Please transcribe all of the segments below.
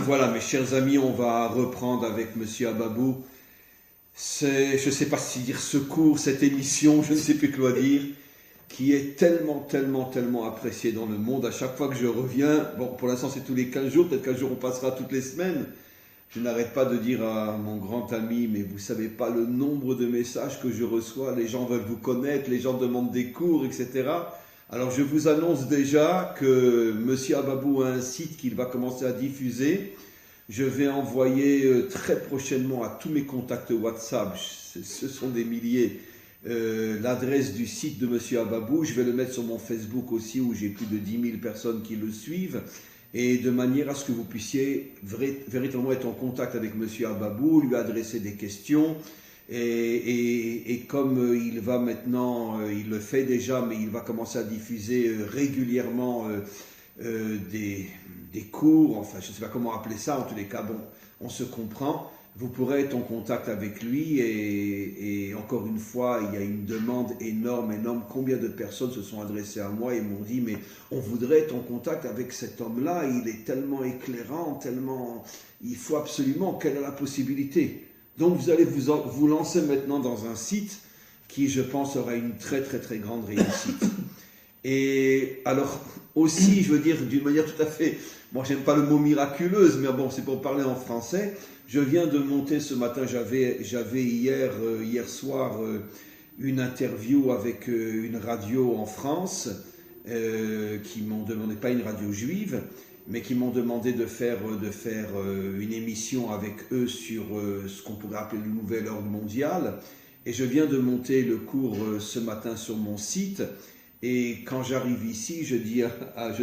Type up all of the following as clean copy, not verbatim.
Voilà, mes chers amis, on va reprendre avec Monsieur Ababou. Je ne sais pas si dire secours, cette émission, je ne sais plus quoi dire, qui est tellement appréciée dans le monde. À chaque fois que je reviens, bon, pour l'instant c'est tous les 15 jours, peut-être qu'un jour on passera toutes les semaines. Je n'arrête pas de dire à mon grand ami, mais vous ne savez pas le nombre de messages que je reçois. Les gens veulent vous connaître, les gens demandent des cours, etc. Alors je vous annonce déjà que Monsieur Ababou a un site qu'il va commencer à diffuser. Je vais envoyer très prochainement à tous mes contacts WhatsApp, ce sont des milliers, l'adresse du site de Monsieur Ababou. Je vais le mettre sur mon Facebook aussi, où j'ai plus de 10 000 personnes qui le suivent. Et de manière à ce que vous puissiez véritablement être en contact avec Monsieur Ababou, lui adresser des questions. Et comme il va maintenant, il le fait déjà, mais il va commencer à diffuser régulièrement des cours, enfin je ne sais pas comment appeler ça, en tous les cas, bon, on se comprend. Vous pourrez être en contact avec lui et encore une fois, il y a une demande énorme. Combien de personnes se sont adressées à moi et m'ont dit, mais on voudrait être en contact avec cet homme-là, il est tellement éclairant, il faut absolument, quelle est la possibilité? Donc vous allez vous lancer maintenant dans un site qui, je pense, aura une très grande réussite. Et alors aussi, je veux dire, d'une manière tout à fait, moi j'aime pas le mot miraculeuse, mais bon, c'est pour parler en français. Je viens de monter ce matin, j'avais hier soir une interview avec une radio en France qui m'ont demandé, pas une radio juive, mais qui m'ont demandé de faire une émission avec eux sur ce qu'on pourrait appeler le nouvel ordre mondial. Et je viens de monter le cours ce matin sur mon site. Et quand j'arrive ici, je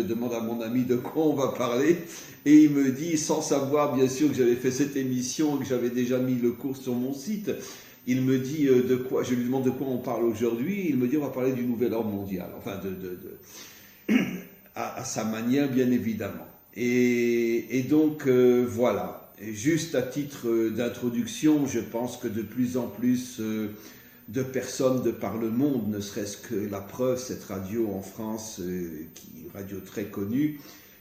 demande à mon ami de quoi on va parler. Et il me dit, sans savoir bien sûr que j'avais fait cette émission, que j'avais déjà mis le cours sur mon site, il me dit de quoi, je lui demande de quoi on parle aujourd'hui. Il me dit, on va parler du nouvel ordre mondial. Enfin, à sa manière, bien évidemment. Et donc, voilà. Et juste à titre d'introduction, je pense que de plus en plus de personnes de par le monde, ne serait-ce que la preuve, cette radio en France, radio très connue,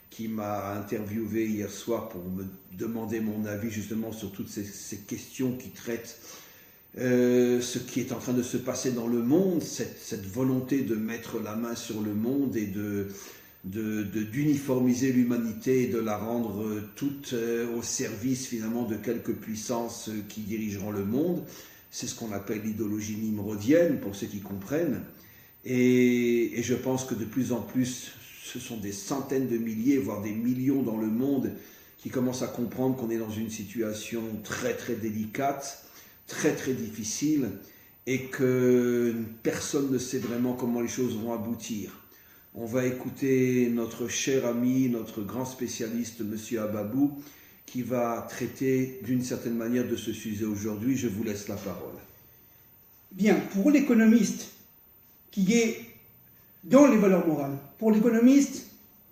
qui m'a interviewé hier soir pour me demander mon avis justement sur toutes ces questions qui traitent ce qui est en train de se passer dans le monde, cette volonté de mettre la main sur le monde et d'uniformiser l'humanité et de la rendre toute au service finalement de quelques puissances qui dirigeront le monde. C'est ce qu'on appelle l'idéologie nimrodienne, pour ceux qui comprennent. Et je pense que de plus en plus, ce sont des centaines de milliers, voire des millions dans le monde qui commencent à comprendre qu'on est dans une situation très délicate, très difficile, et que personne ne sait vraiment comment les choses vont aboutir. On va écouter notre cher ami, notre grand spécialiste, Monsieur Ababou, qui va traiter d'une certaine manière de ce sujet aujourd'hui. Je vous laisse la parole. Bien, pour l'économiste qui est dans les valeurs morales, pour l'économiste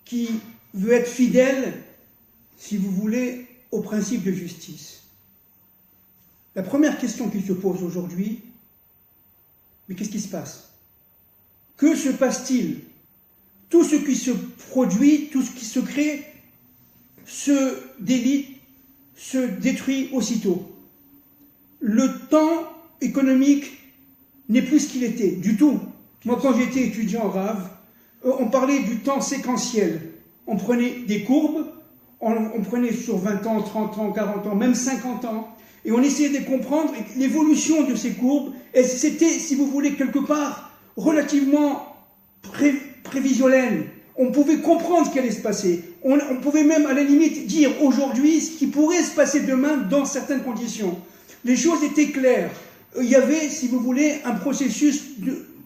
qui veut être fidèle, si vous voulez, au principe de justice, la première question qui se pose aujourd'hui, mais qu'est-ce qui se passe? Que se passe-t-il? Tout ce qui se produit, tout ce qui se crée, se délite, se détruit aussitôt. Le temps économique n'est plus ce qu'il était, du tout. Moi, quand j'étais étudiant arabe, on parlait du temps séquentiel. On prenait des courbes, on prenait sur 20 ans, 30 ans, 40 ans, même 50 ans, et on essayait de comprendre l'évolution de ces courbes, et c'était, si vous voulez, quelque part, relativement prévisionnel. On pouvait comprendre ce qui allait se passer. On pouvait même, à la limite, dire aujourd'hui ce qui pourrait se passer demain dans certaines conditions. Les choses étaient claires. Il y avait, si vous voulez, un processus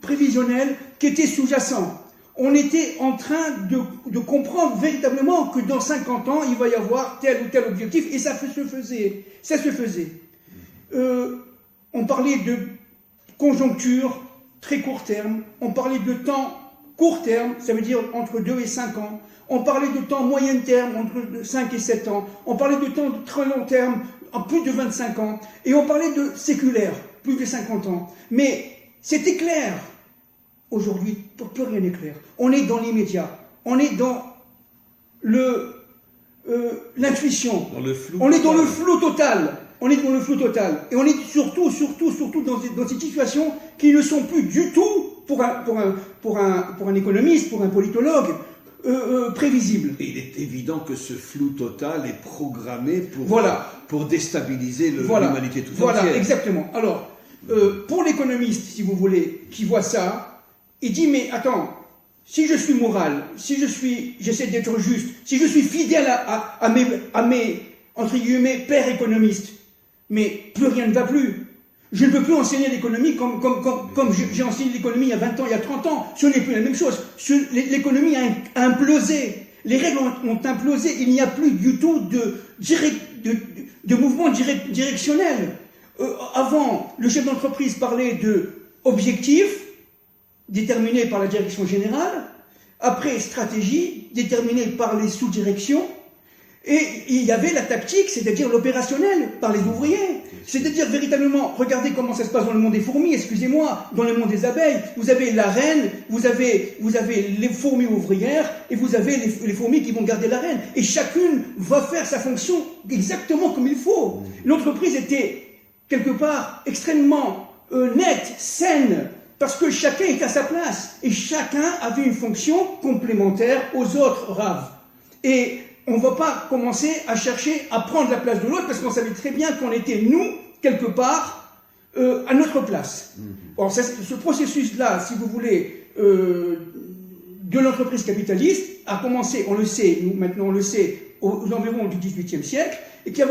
prévisionnel qui était sous-jacent. On était en train de comprendre véritablement que dans 50 ans, il va y avoir tel ou tel objectif, et ça se faisait. Ça se faisait. On parlait de conjoncture très court terme, on parlait de temps court terme, ça veut dire entre 2 et 5 ans. On parlait de temps moyen terme, entre 5 et 7 ans. On parlait de temps très long terme, en plus de 25 ans. Et on parlait de séculaire, plus de 50 ans. Mais c'était clair. Aujourd'hui, plus rien n'est clair. On est dans l'immédiat. On est dans l'intuition. Dans le flou. On est dans le flou total. On est dans le flou total. Et on est surtout dans ces situations qui ne sont plus du tout, pour un économiste, pour un politologue, prévisibles. Et il est évident que ce flou total est programmé Voilà. pour déstabiliser Voilà. l'humanité tout Voilà, entière. exactement. Alors, pour l'économiste, si vous voulez, qui voit ça, il dit, mais attends, si je suis moral, si j'essaie d'être juste, si je suis fidèle à mes, entre guillemets, pères économistes, mais plus rien ne va plus. Je ne peux plus enseigner l'économie comme j'ai enseigné l'économie il y a 20 ans, il y a 30 ans. Ce n'est plus la même chose. L'économie a implosé. Les règles ont implosé. Il n'y a plus du tout de mouvement directionnel. Avant, le chef d'entreprise parlait d'objectifs déterminés par la direction générale. Après, stratégie déterminée par les sous-directions. Et il y avait la tactique, c'est-à-dire l'opérationnel, par les ouvriers. C'est-à-dire véritablement, regardez comment ça se passe dans le monde des fourmis, excusez-moi, dans le monde des abeilles. Vous avez la reine, vous avez les fourmis ouvrières, et vous avez les fourmis qui vont garder la reine. Et chacune va faire sa fonction exactement comme il faut. L'entreprise était, quelque part, extrêmement nette, saine, parce que chacun est à sa place. Et chacun avait une fonction complémentaire aux autres raves. Et on ne va pas commencer à chercher à prendre la place de l'autre parce qu'on savait très bien qu'on était, nous, quelque part, à notre place. Or, ce processus-là, si vous voulez, de l'entreprise capitaliste a commencé, on le sait, nous maintenant on le sait, aux environs du XVIIIe siècle, et qui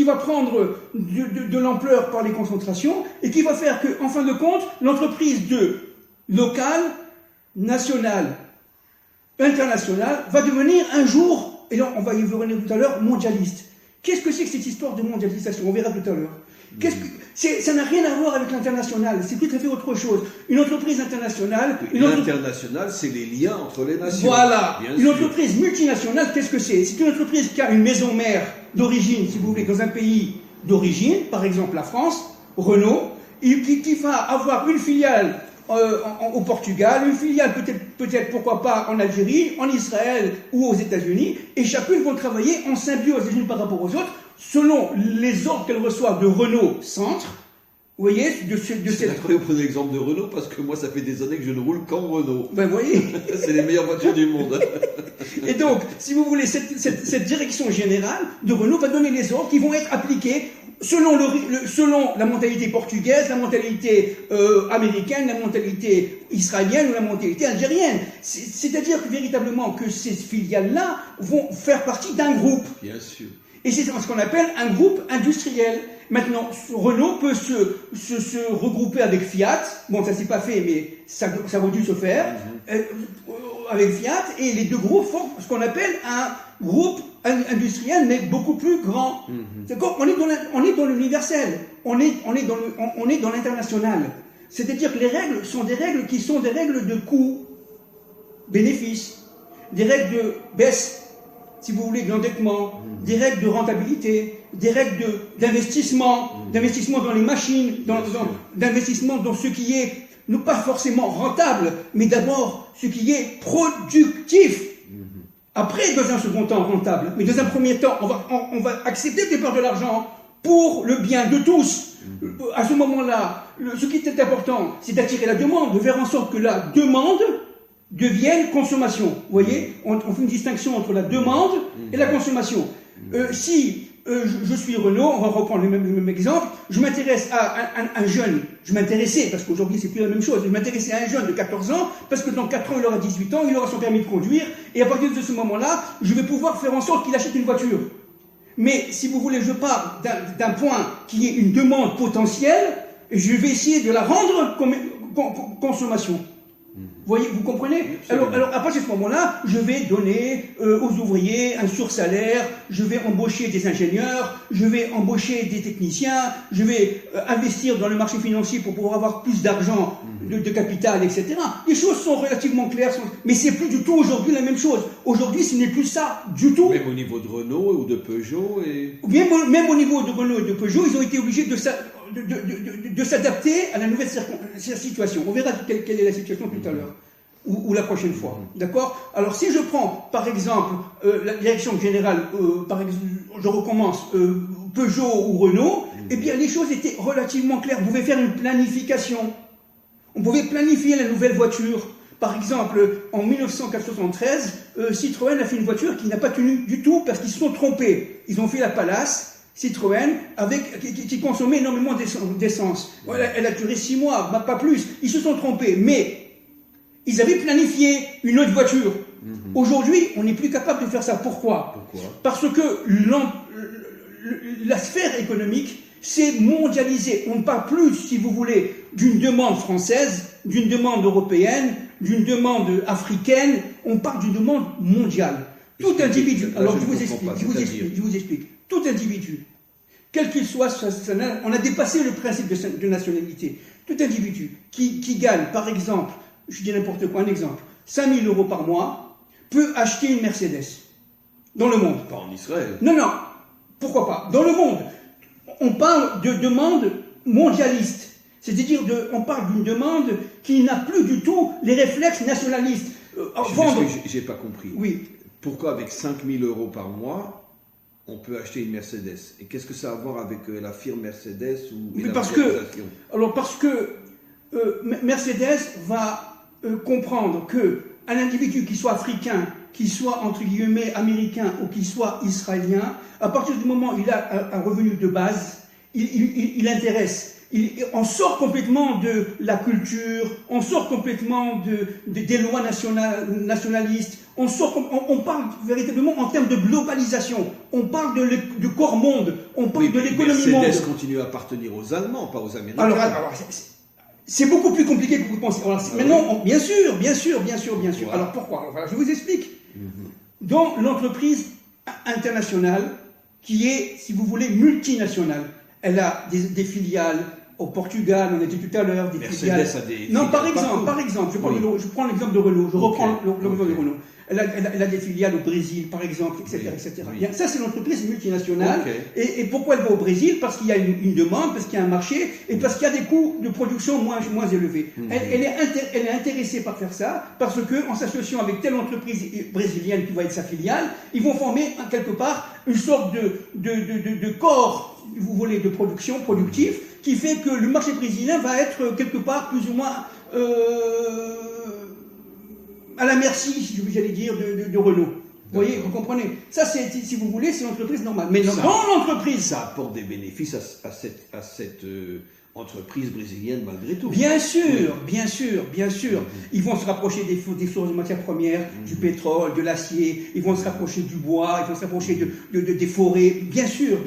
va prendre de l'ampleur par les concentrations, et qui va faire que, en fin de compte, l'entreprise de locale, nationale, internationale, va devenir un jour, et là on va y revenir tout à l'heure, mondialiste. Qu'est-ce que c'est que cette histoire de mondialisation? On verra tout à l'heure. Ça n'a rien à voir avec l'international, c'est tout à fait autre chose. Une entreprise internationale... L'international, c'est les liens entre les nations. Voilà. Une entreprise multinationale, qu'est-ce que c'est? C'est une entreprise qui a une maison mère d'origine, si vous voulez, dans un pays d'origine, par exemple la France, Renault, qui va avoir une filiale au Portugal, une filiale peut-être pourquoi pas en Algérie, en Israël ou aux États-Unis, et chacune vont travailler en symbiose les unes par rapport aux autres, selon les ordres qu'elles reçoivent de Renault Centre. Vous voyez, C'est incroyable, vous prenez l'exemple de Renault, parce que moi, ça fait des années que je ne roule qu'en Renault. Ben, vous voyez. C'est les meilleures voitures du monde. Et donc, si vous voulez, cette direction générale de Renault va donner les ordres qui vont être appliqués selon la mentalité portugaise, la mentalité américaine, la mentalité israélienne ou la mentalité algérienne. C'est-à-dire que véritablement que ces filiales-là vont faire partie d'un groupe. Bien sûr. Et c'est ce qu'on appelle un groupe industriel. Maintenant, Renault peut se regrouper avec Fiat. Bon, ça s'est pas fait, mais ça aurait dû se faire. Avec Fiat, et les deux groupes font ce qu'on appelle un groupe industriel, mais beaucoup plus grand. C'est-à-dire on est dans l'universel. On est dans l'international. C'est-à-dire que les règles sont des règles qui sont des règles de coût, bénéfice, des règles de baisse, si vous voulez, de l'endettement, des règles de rentabilité, des règles d'investissement, d'investissement dans les machines, d'investissement dans ce qui est, non pas forcément rentable, mais d'abord ce qui est productif. Après, dans un second temps, rentable. Mais dans un premier temps, on va accepter de perdre de l'argent pour le bien de tous. À ce moment-là, ce qui est important, c'est d'attirer la demande, de faire en sorte que la demande devienne consommation. Vous voyez, on fait une distinction entre la demande et la consommation. Si je suis Renault, on va reprendre le même exemple, je m'intéresse à un jeune, je m'intéressais, parce qu'aujourd'hui c'est plus la même chose, je m'intéressais à un jeune de 14 ans, parce que dans 4 ans il aura 18 ans, il aura son permis de conduire, et à partir de ce moment-là, je vais pouvoir faire en sorte qu'il achète une voiture. Mais si vous voulez, je pars d'un point qui est une demande potentielle, et je vais essayer de la rendre consommation. Vous comprenez? Alors, à partir de ce moment-là, je vais donner aux ouvriers un sursalaire, je vais embaucher des ingénieurs, je vais embaucher des techniciens, je vais investir dans le marché financier pour pouvoir avoir plus d'argent, de capital, etc. Les choses sont relativement claires, mais c'est plus du tout aujourd'hui la même chose. Aujourd'hui, ce n'est plus ça du tout. Même au niveau de Renault ou de Peugeot Même au niveau de Renault et de Peugeot, ils ont été obligés de s'adapter à la nouvelle situation. On verra quelle est la situation tout à l'heure. ou la prochaine fois. D'accord? Alors, si je prends, par exemple, la direction générale, par exemple, je recommence, Peugeot ou Renault, eh bien, les choses étaient relativement claires. Vous pouvez faire une planification. On pouvait planifier la nouvelle voiture. Par exemple, en 1973, Citroën a fait une voiture qui n'a pas tenu du tout parce qu'ils se sont trompés. Ils ont fait la Palace, Citroën, qui consommait énormément d'essence. Voilà, elle a duré 6 mois, pas plus. Ils se sont trompés, mais ils avaient planifié une autre voiture. Aujourd'hui, on n'est plus capable de faire ça. Pourquoi? Parce que la sphère économique s'est mondialisée. On ne parle plus, si vous voulez, d'une demande française, d'une demande européenne, d'une demande africaine. On parle d'une demande mondiale. Tout individu. Alors je vous explique. Tout individu, quel qu'il soit, on a dépassé le principe de nationalité. Tout individu qui gagne, par exemple, je dis n'importe quoi, un exemple, 5 000 € par mois, peut acheter une Mercedes. Dans le monde. Pas en Israël. Non, pourquoi pas? Dans le monde. On parle de demande mondialiste. C'est-à-dire, on parle d'une demande qui n'a plus du tout les réflexes nationalistes. J'ai pas compris. Oui. Pourquoi avec 5 000 € par mois, on peut acheter une Mercedes? Et qu'est-ce que ça a à voir avec la firme Mercedes ou la parce que Mercedes va comprendre que un individu qui soit africain, qui soit entre guillemets américain ou qui soit israélien, à partir du moment où il a un revenu de base, il intéresse. On sort complètement de la culture, on sort complètement des lois nationalistes, on parle véritablement en termes de globalisation, on parle de corps monde, on parle de l'économie monde. Mercedes continue à appartenir aux Allemands, pas aux Américains. Alors c'est beaucoup plus compliqué que vous pensez. Alors, maintenant, bien sûr. Ouais. Alors pourquoi? Je vous explique. Dans l'entreprise internationale, qui est, si vous voulez, multinationale, elle a des filiales au Portugal, on a dit tout à l'heure, des filiales. A des non, par exemple, je prends l'exemple de Renault, je reprends l'exemple de Renault. Elle a des filiales au Brésil, par exemple, etc. Bien, ça, c'est l'entreprise multinationale. Et pourquoi elle va au Brésil? Parce qu'il y a une demande, parce qu'il y a un marché, et parce qu'il y a des coûts de production moins élevés. Elle est intéressée par faire ça, parce qu'en s'associant avec telle entreprise brésilienne qui va être sa filiale, ils vont former, quelque part, une sorte de corps, si vous voulez, de production, productif, qui fait que le marché brésilien va être, quelque part, plus ou moins à la merci, j'allais dire, de Renault. Vous voyez, vous comprenez? Ça, si vous voulez, c'est l'entreprise normale. Mais dans l'entreprise... Ça apporte des bénéfices à cette entreprise brésilienne malgré tout. Bien sûr. Ils vont se rapprocher des sources de matières premières, du pétrole, de l'acier, ils vont se rapprocher du bois, ils vont se rapprocher des forêts. Bien sûr.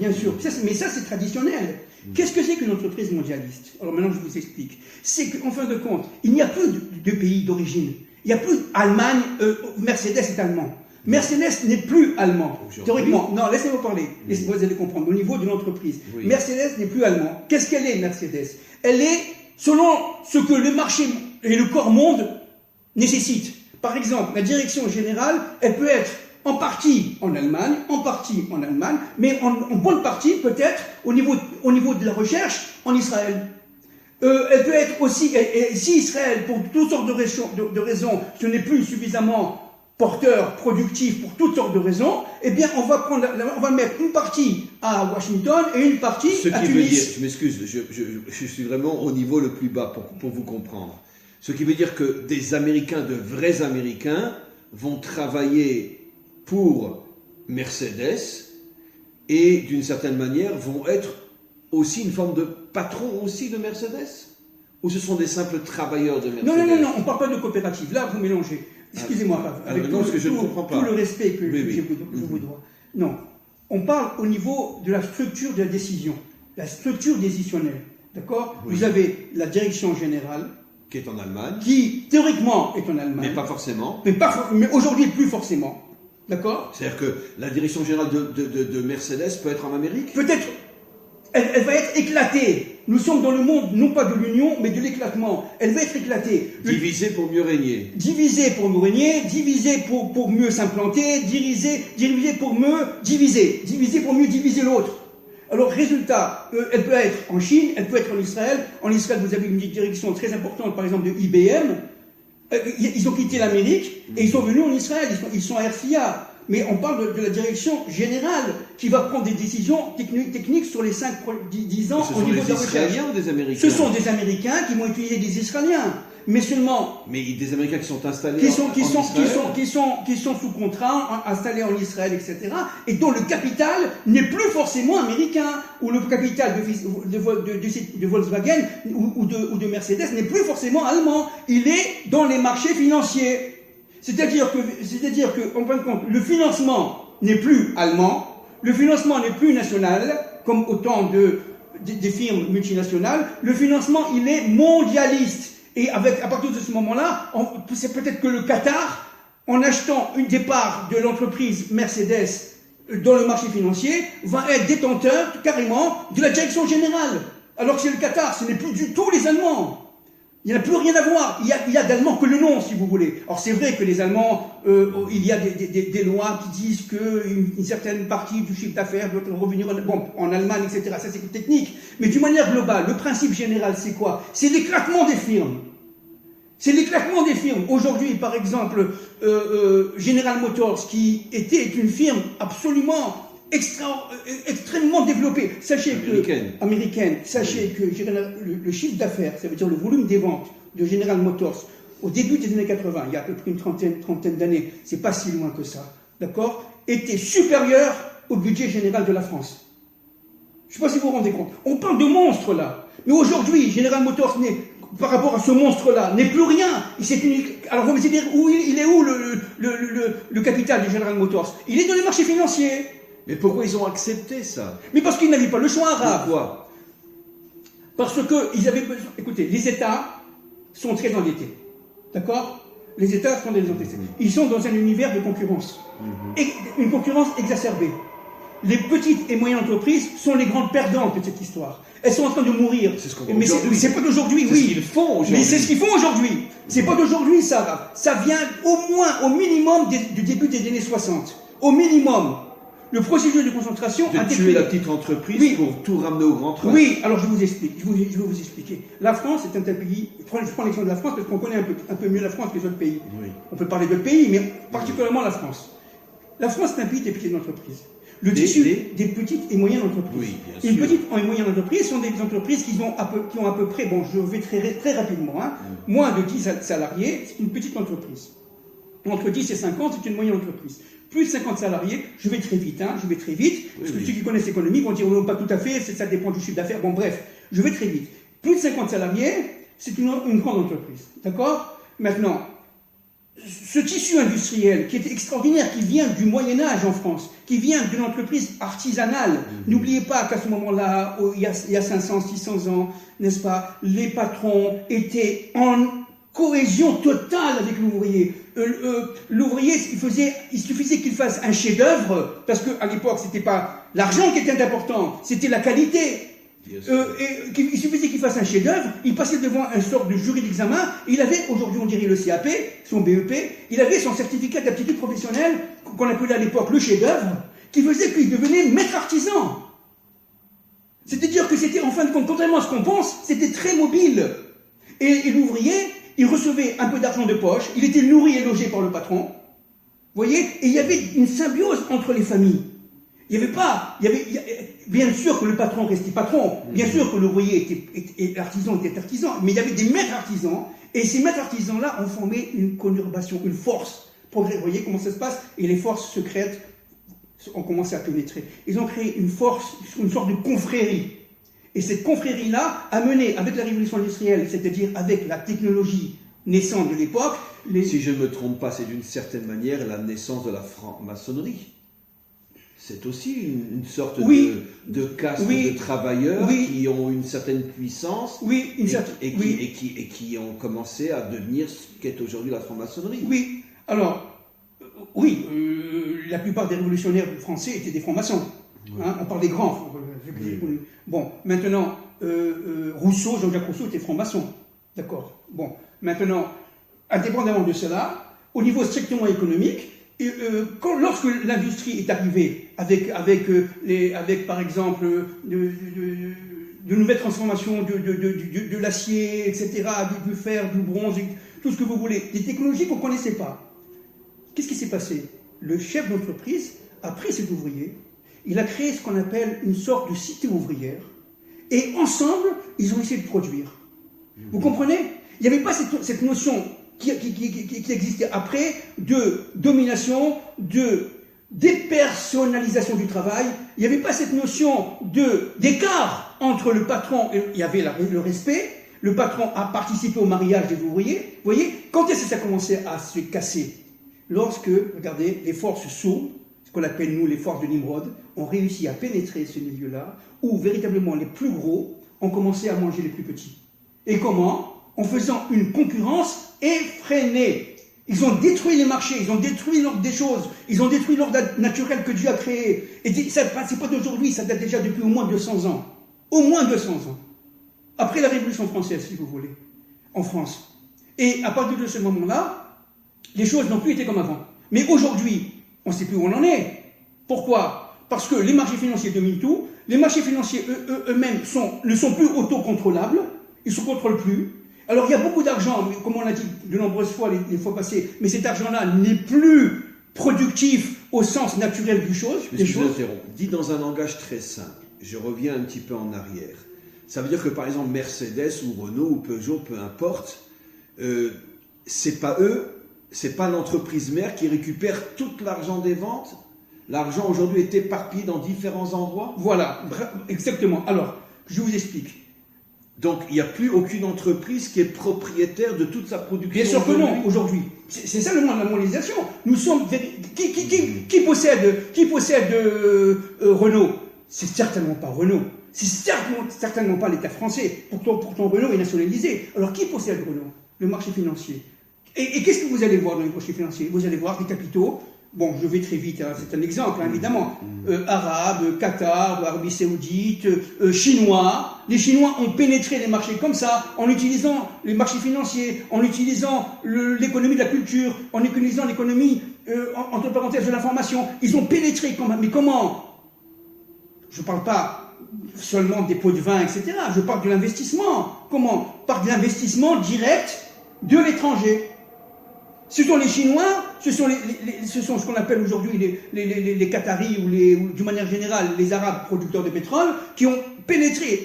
Mais ça, c'est traditionnel. Qu'est-ce que c'est qu'une entreprise mondialiste? Alors maintenant, je vous explique. C'est qu'en fin de compte, il n'y a plus de pays d'origine. Il n'y a plus Allemagne, Mercedes est allemand. Mercedes n'est plus allemand. Théoriquement, non, laissez-moi parler. Vous allez comprendre. Au niveau de l'entreprise, Mercedes n'est plus allemand. Qu'est-ce qu'elle est, Mercedes? Elle est selon ce que le marché et le corps monde nécessitent. Par exemple, la direction générale, elle peut être en partie en Allemagne, mais en bonne partie peut-être au niveau de la recherche en Israël. Elle peut être aussi, et si Israël, pour toutes sortes de raisons, ce n'est plus suffisamment porteur, productif, pour toutes sortes de raisons, eh bien, on va mettre une partie à Washington et une partie à Tunis. Veut dire, je m'excuse, je suis vraiment au niveau le plus bas pour vous comprendre. Ce qui veut dire que des Américains, de vrais Américains, vont travailler pour Mercedes et, d'une certaine manière, vont être aussi une forme de patron aussi de Mercedes? Ou ce sont des simples travailleurs de Mercedes? Non, on ne parle pas de coopérative. Là, vous mélangez. Excusez-moi, avec tout le respect que je vous dois. Non, on parle au niveau de la structure de la décision, la structure décisionnelle. D'accord? Vous avez la direction générale. Qui est en Allemagne. Qui, théoriquement, est en Allemagne. Mais pas forcément. Mais aujourd'hui, plus forcément. D'accord? C'est-à-dire que la direction générale de Mercedes peut être en Amérique? Peut-être. Elle va être éclatée. Nous sommes dans le monde, non pas de l'union, mais de l'éclatement. Elle va être éclatée. Divisée pour mieux régner. Divisée pour mieux régner, divisée pour mieux s'implanter, divisée pour mieux diviser. Divisée pour mieux diviser l'autre. Alors, résultat, elle peut être en Chine, elle peut être en Israël. En Israël, vous avez une direction très importante, par exemple, de IBM. Ils ont quitté l'Amérique et ils sont venus en Israël, ils sont à RCA. Mais on parle de la direction générale qui va prendre des décisions techniques sur les 5-10 ans au niveau de la recherche. Ce sont des Israéliens ou des Américains? Ce sont des Américains qui vont utiliser des Israéliens. Mais seulement. Mais des Américains qui sont installés en Israël. Qui sont sous contrat, installés en Israël, etc. Et dont le capital n'est plus forcément américain. Ou le capital de Volkswagen ou de Mercedes n'est plus forcément allemand. Il est dans les marchés financiers. C'est-à-dire que, en fin de compte, le financement n'est plus allemand, le financement n'est plus national, comme autant des firmes multinationales. Le financement, il est mondialiste. Et à partir de ce moment-là, c'est peut-être que le Qatar, en achetant une des parts de l'entreprise Mercedes dans le marché financier, va être détenteur carrément de la direction générale. Alors que c'est le Qatar, ce n'est plus du tout les Allemands. Il n'y a plus rien à voir. Il y a d'Allemands que le nom, si vous voulez. Alors c'est vrai que les Allemands, il y a des lois qui disent qu'une certaine partie du chiffre d'affaires doit revenir en Allemagne, etc. Ça c'est technique. Mais d'une manière globale, le principe général, c'est quoi? C'est l'éclatement des firmes. C'est l'éclatement des firmes. Aujourd'hui, par exemple, General Motors, qui était une firme absolument extrêmement développée. Américaine. Sachez que le chiffre d'affaires, ça veut dire le volume des ventes de General Motors, au début des années 80, il y a à peu près une trentaine d'années, c'est pas si loin que ça, d'accord, était supérieur au budget général de la France. Je ne sais pas si vous vous rendez compte. On parle de monstres là. Mais aujourd'hui, General Motors par rapport à ce monstre-là, n'est plus rien. Alors vous me dire, il est où le capital de General Motors? Il est dans les marchés financiers. Mais pourquoi ils ont accepté ça? Mais parce qu'ils n'avaient pas le choix arabe. Pourquoi? Parce qu'ils avaient besoin. Écoutez, les États sont très endettés. D'accord? Les États sont très endettés. Ils sont dans un univers de concurrence. Et une concurrence exacerbée. Les petites et moyennes entreprises sont les grandes perdantes de cette histoire. Elles sont en train de mourir. C'est ce qu'on voit mais aujourd'hui. c'est pas d'aujourd'hui, oui. C'est ce qu'ils font aujourd'hui. Mais c'est ce qu'ils font aujourd'hui. C'est pas d'aujourd'hui, ça. Ça vient au minimum du début des années 60. Au minimum. Le processus de concentration a tué la petite entreprise pour tout ramener au grand train. Oui, alors je vous explique. Je vais vous expliquer. La France est un tel pays. Je prends l'exemple de la France parce qu'on connaît un peu mieux la France que les autres pays. Oui. On peut parler d'autres pays, mais particulièrement la France. La France est un pays des petites entreprises. Le tissu des petites et moyennes entreprises. Oui, bien sûr. Les petites et moyennes entreprises sont des entreprises qui ont à peu près, bon, je vais très rapidement, moins de 10 salariés, c'est une petite entreprise. Entre 10 et 50, c'est une moyenne entreprise. Plus de 50 salariés, je vais très vite, parce que ceux qui connaissent l'économie vont dire, non, pas tout à fait, ça dépend du chiffre d'affaires, bon bref, je vais très vite. Plus de 50 salariés, c'est une grande entreprise, d'accord? Maintenant, ce tissu industriel qui est extraordinaire, qui vient du Moyen-Âge en France, qui vient d'une entreprise artisanale. N'oubliez pas qu'à ce moment-là, il y a 500, 600 ans, n'est-ce pas, les patrons étaient en cohésion totale avec l'ouvrier. L'ouvrier, il suffisait qu'il fasse un chef-d'œuvre, parce qu'à l'époque, c'était pas l'argent qui était important, c'était la qualité. Il suffisait qu'il fasse un chef-d'œuvre, il passait devant un sort de jury d'examen, il avait, aujourd'hui on dirait le CAP, son BEP, il avait son certificat d'aptitude professionnelle, qu'on appelait à l'époque le chef-d'œuvre, qui faisait qu'il devenait maître artisan. C'est-à-dire que c'était, en fin de compte, contrairement à ce qu'on pense, c'était très mobile. Et l'ouvrier, il recevait un peu d'argent de poche, il était nourri et logé par le patron, vous voyez, et il y avait une symbiose entre les familles. Bien sûr que le patron restait patron, bien sûr que l'ouvrier et l'artisan était artisan, mais il y avait des maîtres artisans, et ces maîtres artisans-là ont formé une conurbation, une force. Vous voyez comment ça se passe? Et les forces secrètes ont commencé à pénétrer. Ils ont créé une force, une sorte de confrérie. Et cette confrérie-là a mené, avec la révolution industrielle, c'est-à-dire avec la technologie naissante de l'époque... Si je ne me trompe pas, c'est d'une certaine manière la naissance de la franc-maçonnerie. C'est aussi une sorte de caste de travailleurs qui ont une certaine puissance et qui ont commencé à devenir ce qu'est aujourd'hui la franc-maçonnerie. Oui, alors, la plupart des révolutionnaires français étaient des francs-maçons. On parle des grands. Bon, maintenant, Rousseau, Jean-Jacques Rousseau était franc-maçon. D'accord. Bon, maintenant, indépendamment de cela, au niveau strictement économique, lorsque l'industrie est arrivée avec par exemple de nouvelles transformations de l'acier, etc., du fer, du bronze, tout ce que vous voulez, des technologies qu'on ne connaissait pas. Qu'est-ce qui s'est passé? Le chef d'entreprise a pris cet ouvrier, il a créé ce qu'on appelle une sorte de cité ouvrière, et ensemble, ils ont essayé de produire. Vous comprenez? Il n'y avait pas cette notion qui existait après de domination, de dépersonnalisation du travail. Il n'y avait pas cette notion d'écart entre le patron et il y avait le respect. Le patron a participé au mariage des ouvriers. Vous voyez, quand est-ce que ça a commencé à se casser? Lorsque, regardez, les forces sourdes, ce qu'on appelle nous les forces de Nimrod, ont réussi à pénétrer ce milieu-là, où véritablement les plus gros ont commencé à manger les plus petits. Et comment? En faisant une concurrence effrénée. Ils ont détruit les marchés, ils ont détruit l'ordre des choses, ils ont détruit l'ordre naturel que Dieu a créé. Et ça, c'est pas d'aujourd'hui, ça date déjà depuis au moins 200 ans. Au moins 200 ans. Après la Révolution française, si vous voulez, en France. Et à partir de ce moment-là, les choses n'ont plus été comme avant. Mais aujourd'hui, on ne sait plus où on en est. Pourquoi? Parce que les marchés financiers dominent tout. Les marchés financiers eux-mêmes ne sont plus autocontrôlables. Ils ne se contrôlent plus. Alors il y a beaucoup d'argent, comme on l'a dit de nombreuses fois les fois passées, mais cet argent-là n'est plus productif au sens naturel des choses. Je vous interromps. Dit dans un langage très simple, je reviens un petit peu en arrière. Ça veut dire que par exemple Mercedes ou Renault ou Peugeot, peu importe, c'est pas eux, c'est pas l'entreprise mère qui récupère tout l'argent des ventes. L'argent aujourd'hui est éparpillé dans différents endroits. Voilà, exactement. Alors, je vous explique. Donc, il n'y a plus aucune entreprise qui est propriétaire de toute sa production. Bien sûr que non, aujourd'hui. C'est ça le monde de la mondialisation. Nous sommes... Qui possède Renault? C'est certainement pas Renault. C'est certainement pas l'État français. Pourtant, Renault est nationalisé. Alors, qui possède Renault? Le marché financier. Et qu'est-ce que vous allez voir dans les marchés financiers? Vous allez voir des capitaux. Bon, je vais très vite, hein, c'est un exemple, hein, évidemment. Arabes, Qatar, Arabie Saoudite, Chinois. Les Chinois ont pénétré les marchés comme ça, en utilisant les marchés financiers, en utilisant l'économie de la culture, en utilisant l'économie, entre parenthèses, de l'information. Ils ont pénétré, mais comment? Je ne parle pas seulement des pots de vin, etc. Je parle de l'investissement. Comment? Par de l'investissement direct de l'étranger. Ce sont les Chinois, ce sont ce qu'on appelle aujourd'hui les Qataris ou d'une manière générale les Arabes producteurs de pétrole qui ont pénétré.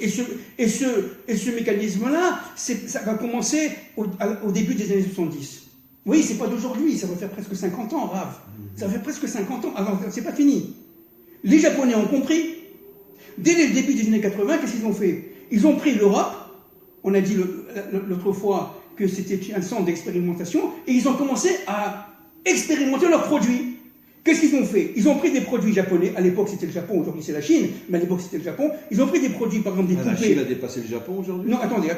Et ce mécanisme-là, ça va commencer au début des années 70. Oui, c'est pas d'aujourd'hui, ça va faire presque 50 ans, Rav. Ça fait presque 50 ans. Alors, c'est pas fini. Les Japonais ont compris. Dès le début des années 80, qu'est-ce qu'ils ont fait? Ils ont pris l'Europe. On a dit l'autre fois que c'était un centre d'expérimentation, et ils ont commencé à expérimenter leurs produits. Qu'est-ce qu'ils ont fait? Ils ont pris des produits japonais, à l'époque c'était le Japon, aujourd'hui c'est la Chine, mais à l'époque c'était le Japon, ils ont pris des produits, par exemple des poupées... La Chine a dépassé le Japon aujourd'hui? Non, attendez,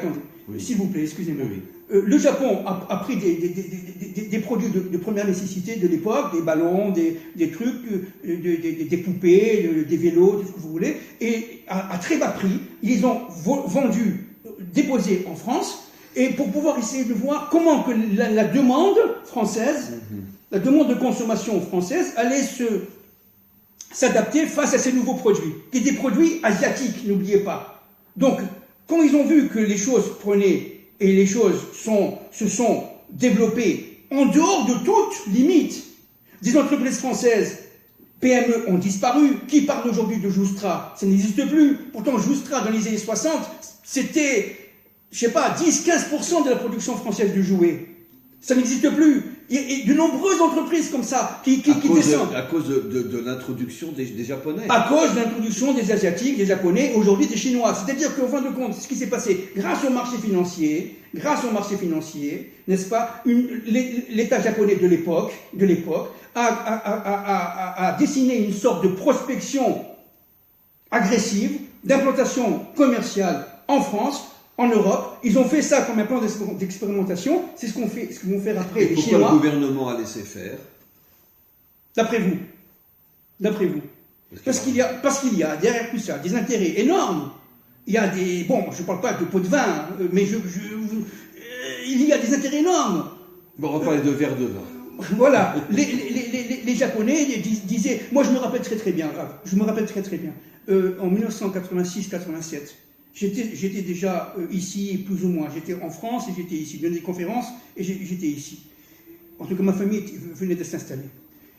oui. S'il vous plaît, excusez-moi. Oui. Le Japon a pris des produits de première nécessité de l'époque, des ballons, des trucs, des poupées, des vélos, tout ce que vous voulez, et à très bas prix, ils les ont vendus, déposés en France, et pour pouvoir essayer de voir comment que la demande française, la demande de consommation française allait s'adapter face à ces nouveaux produits, qui étaient des produits asiatiques, n'oubliez pas. Donc, quand ils ont vu que les choses prenaient et les choses se sont développées en dehors de toute limite, des entreprises françaises, PME ont disparu. Qui parle aujourd'hui de Joustra? Ça n'existe plus. Pourtant, Joustra, dans les années 60, c'était... je sais pas, 10-15% de la production française de jouets. Ça n'existe plus. Il y a de nombreuses entreprises comme ça qui descendent. À cause de l'introduction des Japonais. À cause de l'introduction des Asiatiques, des Japonais, aujourd'hui des Chinois. C'est-à-dire qu'au fin de compte, ce qui s'est passé, grâce au marché financier, n'est-ce pas, l'État japonais de l'époque a dessiné une sorte de prospection agressive, d'implantation commerciale en France, en Europe. Ils ont fait ça comme un plan d'expérimentation. C'est ce qu'ils vont faire après les Chinois. Pourquoi le gouvernement a laissé faire? D'après vous. Parce qu'il y a derrière tout ça des intérêts énormes. Il y a des... Bon, je ne parle pas de pots de vin, mais il y a des intérêts énormes. Bon, on va parler de verre de vin. Voilà. Les Japonais disaient... Moi, je me rappelle très très bien, Rav. En 1986-87, J'étais déjà ici, plus ou moins. J'étais en France et j'étais ici. Je donnais des conférences et j'étais ici. En tout cas, ma famille venait de s'installer.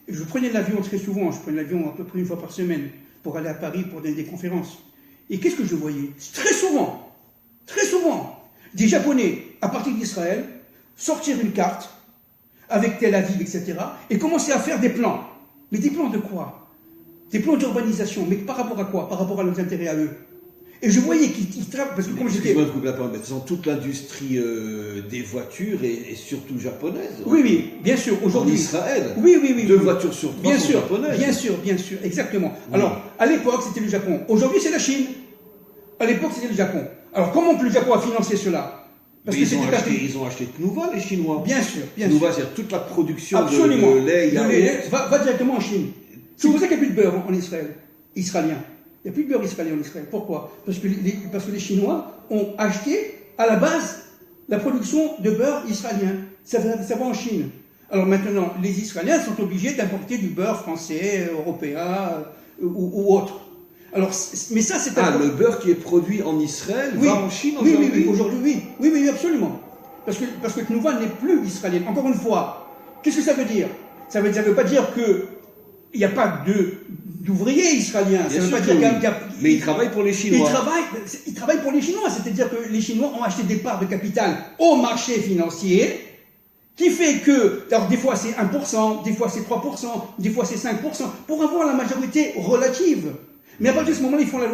Et je prenais l'avion très souvent. Je prenais l'avion à peu près une fois par semaine pour aller à Paris pour donner des conférences. Et qu'est-ce que je voyais? Très souvent, des Japonais, à partir d'Israël, sortir une carte avec Tel Aviv, etc., et commencer à faire des plans. Mais des plans de quoi? Des plans d'urbanisation. Mais par rapport à quoi? Par rapport à leurs intérêts à eux. Et je voyais qu'ils travaillent, parce que comme j'étais... Excuse-moi de couper la parole, mais de toute façon, toute l'industrie des voitures est surtout japonaise. Oui, bien sûr. Aujourd'hui, en Israël, oui. 2 voitures sur 3 sont japonaises. Bien sûr, exactement. Oui. Alors, à l'époque, c'était le Japon. Aujourd'hui, c'est la Chine. À l'époque, c'était le Japon. Alors, comment que le Japon a financé cela? Parce que ils ont acheté Tnuva, les Chinois. Bien sûr. Tnuva, c'est toute la production de lait, va directement en Chine. C'est pour ça qu'il n'y a plus de beurre en Israël, israélien. Il n'y a plus de beurre israélien en Israël. Pourquoi? Parce que les Chinois ont acheté à la base la production de beurre israélien. Ça va en Chine. Alors maintenant, les Israéliens sont obligés d'importer du beurre français, européen ou autre. Alors, mais ça, c'est le beurre qui est produit en Israël va en Chine aujourd'hui? Oui, aujourd'hui, oui, absolument. Parce que Tnuva n'est plus israélien. Encore une fois, qu'est-ce que ça veut dire? Ça veut pas dire que il n'y a pas d'ouvriers israéliens. Ça veut pas dire qu'il y a... Mais ils travaillent pour les Chinois. Ils travaillent pour les Chinois. C'est-à-dire que les Chinois ont acheté des parts de capital au marché financier, qui fait que, alors des fois c'est 1%, des fois c'est 3%, des fois c'est 5%, pour avoir la majorité relative. Mais à partir de ce moment-là, ils font la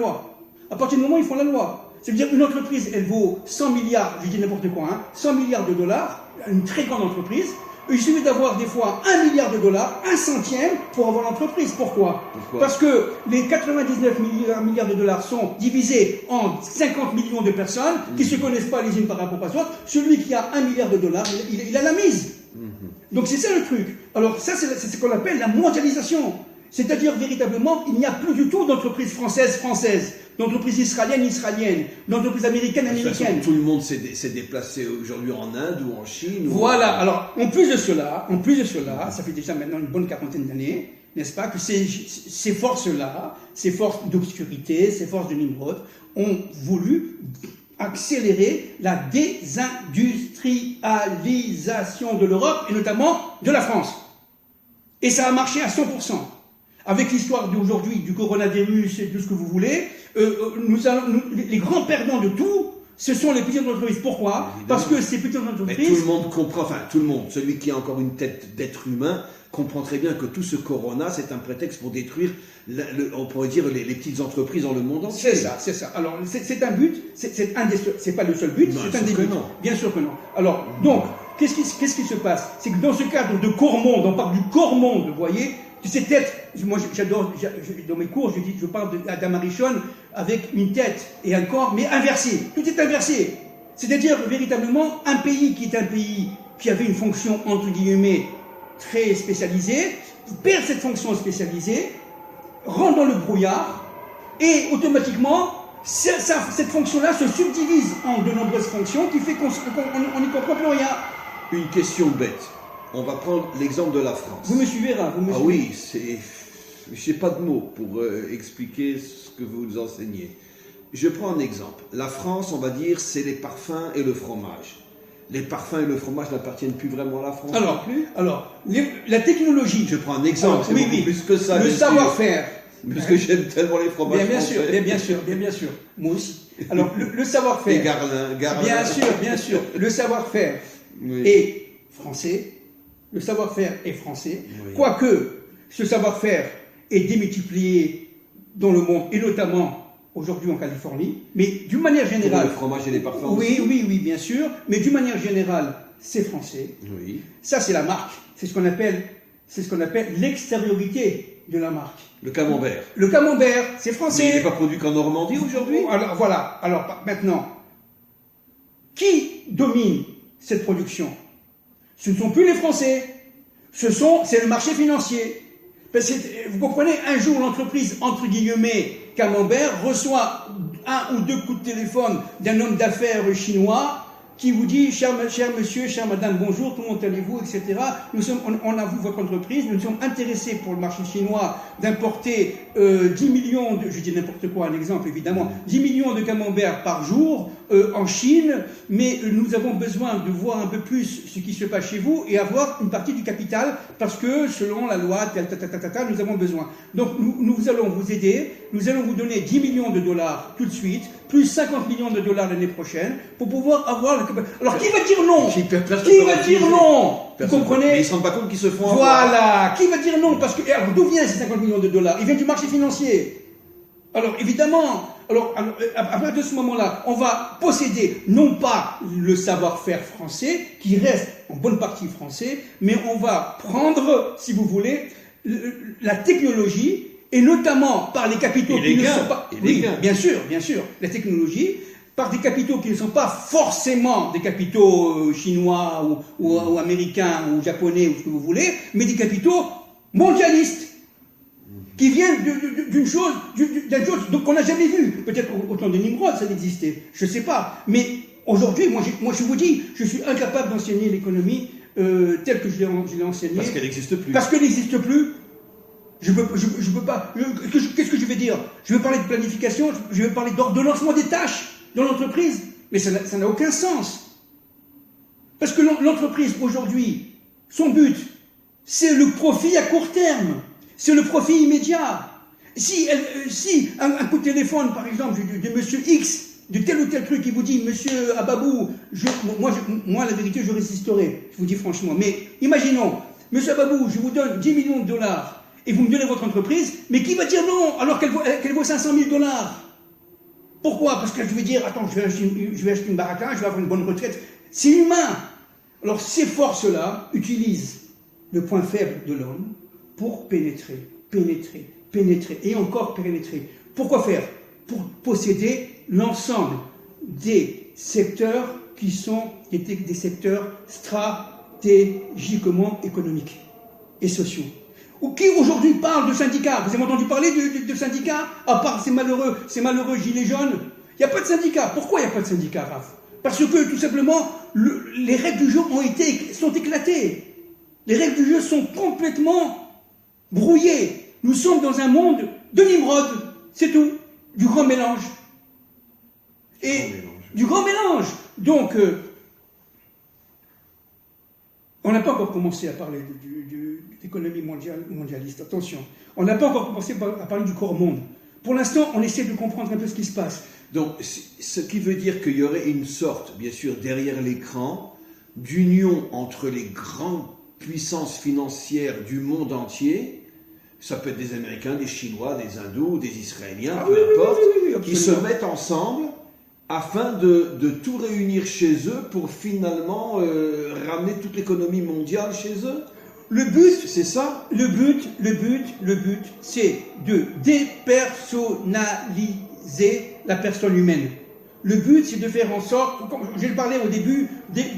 loi. C'est-à-dire une entreprise, elle vaut 100 milliards, je dis n'importe quoi, 100 milliards de dollars, une très grande entreprise. Il suffit d'avoir des fois 1 milliard de dollars, 1 centième pour avoir l'entreprise. Pourquoi? Parce que les 99 milliards de dollars sont divisés en 50 millions de personnes qui ne se connaissent pas les unes par rapport aux autres. Celui qui a 1 milliard de dollars, il a la mise. Donc c'est ça le truc. Alors ça, c'est ce qu'on appelle la mondialisation. C'est-à-dire véritablement, il n'y a plus du tout d'entreprise française, d'entreprise israélienne, d'entreprise américaine. Tout le monde s'est déplacé aujourd'hui en Inde ou en Chine. Voilà. Alors, en plus de cela, ça fait déjà maintenant une bonne quarantaine d'années, n'est-ce pas, que ces forces-là, ces forces d'obscurité, ces forces de Nimrod, ont voulu accélérer la désindustrialisation de l'Europe et notamment de la France. Et ça a marché à 100%. Avec l'histoire d'aujourd'hui, du coronavirus et tout ce que vous voulez, les grands perdants de tout, ce sont les petites entreprises. Pourquoi? Évidemment. Parce que ces petites entreprises... Mais tout le monde comprend, tout le monde, celui qui a encore une tête d'être humain, comprend très bien que tout ce corona, c'est un prétexte pour détruire, on pourrait dire, les petites entreprises dans le monde entier. C'est ça. Alors, c'est un but, c'est pas le seul but, c'est un des buts. Bien sûr que non. Alors, donc, qu'est-ce qui se passe? C'est que dans ce cadre de corps monde, on parle du corps monde, vous voyez, cette tête, moi j'adore, dans mes cours, je parle d'Adam Arishon avec une tête et un corps, mais inversé. Tout est inversé. C'est-à-dire, véritablement, un pays qui avait une fonction, entre guillemets, très spécialisée, perd cette fonction spécialisée, rentre dans le brouillard, et automatiquement, cette fonction-là se subdivise en de nombreuses fonctions, qui fait qu'on n'y comprend plus rien. Une question bête. On va prendre l'exemple de la France. Vous me suivez là? Oui, je n'ai pas de mots pour expliquer ce que vous nous enseignez. Je prends un exemple. La France, on va dire, c'est les parfums et le fromage. Les parfums et le fromage n'appartiennent plus vraiment à la France non plus. Alors, la technologie... Je prends un exemple, c'est beaucoup plus que ça. Le savoir-faire. Parce que j'aime tellement les fromages français. Bien sûr. Moi aussi. Alors, le savoir-faire... Et Garlin. Bien sûr. Le savoir-faire est français. Le savoir-faire est français, quoique ce savoir-faire est démultiplié dans le monde, et notamment aujourd'hui en Californie, mais d'une manière générale... Pour le fromage et les parfums oui, bien sûr, mais d'une manière générale, c'est français. Oui. Ça, c'est la marque. C'est ce qu'on appelle l'extériorité de la marque. Le camembert. Le camembert, c'est français. Mais il n'est pas produit qu'en Normandie aujourd'hui? Alors voilà. Alors maintenant, qui domine cette production? Ce ne sont plus les Français, c'est le marché financier. Parce que, vous comprenez, un jour l'entreprise, entre guillemets, Camembert, reçoit 1 ou 2 coups de téléphone d'un homme d'affaires chinois qui vous dit, cher monsieur, chère madame, bonjour, comment allez-vous, etc. On avoue votre entreprise, nous sommes intéressés pour le marché chinois d'importer 10 millions je dis n'importe quoi, un exemple évidemment, 10 millions de camemberts par jour en Chine, mais nous avons besoin de voir un peu plus ce qui se passe chez vous et avoir une partie du capital, parce que selon la loi, nous avons besoin. Donc nous allons vous aider, nous allons vous donner 10 millions de dollars tout de suite, plus 50 millions de dollars l'année prochaine, pour pouvoir avoir le... Alors qui va dire non? Qui va dire non? Vous comprenez? Mais ils ne se rendent pas compte qu'ils se font Voilà. Qui va dire non? Parce que d'où viennent ces 50 millions de dollars? Ils viennent du marché financier. Alors évidemment, à partir de ce moment-là, on va posséder non pas le savoir-faire français, qui reste en bonne partie français, mais on va prendre, si vous voulez, la technologie, et notamment par les capitaux qui ne sont pas... Oui, bien sûr, la technologie, par des capitaux qui ne sont pas forcément des capitaux chinois ou américains ou japonais ou ce que vous voulez, mais des capitaux mondialistes, qui viennent d'une chose qu'on n'a jamais vue. Peut-être au temps de Nimrod, ça n'existait, je ne sais pas. Mais aujourd'hui, moi je vous dis, je suis incapable d'enseigner l'économie telle que je l'ai enseignée. Parce qu'elle n'existe plus. Parce qu'elle n'existe plus. Je peux pas. Qu'est-ce que je vais dire? Je vais parler de planification, je vais parler d'ordonnancement des tâches dans l'entreprise. Mais ça n'a aucun sens. Parce que l'entreprise, aujourd'hui, son but, c'est le profit à court terme. C'est le profit immédiat. Si un coup de téléphone, par exemple, de monsieur X, de tel ou tel truc, qui vous dit, monsieur Ababou, moi, la vérité, je résisterai. Je vous dis franchement. Mais imaginons, monsieur Ababou, je vous donne 10 millions de dollars et vous me donnez votre entreprise, mais qui va dire non alors qu'elle vaut 500 000 dollars? Pourquoi? Parce que je vais dire, attends, je vais acheter une baraque, je vais avoir une bonne retraite. C'est humain. Alors, ces forces-là utilisent le point faible de l'homme pour pénétrer, et encore pénétrer. Pourquoi faire? Pour posséder l'ensemble des secteurs qui sont des secteurs stratégiquement économiques et sociaux. Ou qui aujourd'hui parle de syndicats? Vous avez entendu parler de syndicats? À part ces malheureux gilets jaunes, il n'y a pas de syndicats. Pourquoi il n'y a pas de syndicats, Raph? Parce que tout simplement, les règles du jeu sont éclatées. Les règles du jeu sont complètement brouillées. Nous sommes dans un monde de Nimrod, c'est tout, du grand mélange. Du grand mélange. Donc, on n'a pas encore commencé à parler d'économie mondialiste, attention. On n'a pas encore commencé à parler du corps monde. Pour l'instant, on essaie de comprendre un peu ce qui se passe. Donc, ce qui veut dire qu'il y aurait une sorte, bien sûr, derrière l'écran, d'union entre les grandes puissances financières du monde entier. Ça peut être des Américains, des Chinois, des Hindous, des Israéliens, peu importe, qui se mettent ensemble afin de tout réunir chez eux pour finalement ramener toute l'économie mondiale chez eux. Le but, c'est ça? Le but, c'est de dépersonnaliser la personne humaine. Le but, c'est de faire en sorte, j'ai parlé au début